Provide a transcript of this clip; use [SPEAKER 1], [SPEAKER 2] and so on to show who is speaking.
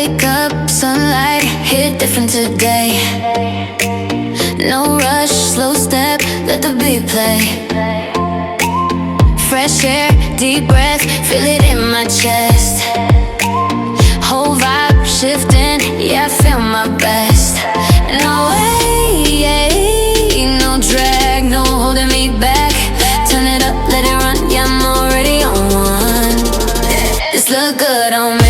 [SPEAKER 1] Wake up, sunlight, hit different today. No rush, slow step, let the beat play. Fresh air, deep breath, feel it in my chest. Whole vibe shifting, yeah, I feel my best. No way, no drag, no holding me back. Turn it up, let it run, yeah, I'm already on one. This look good on me.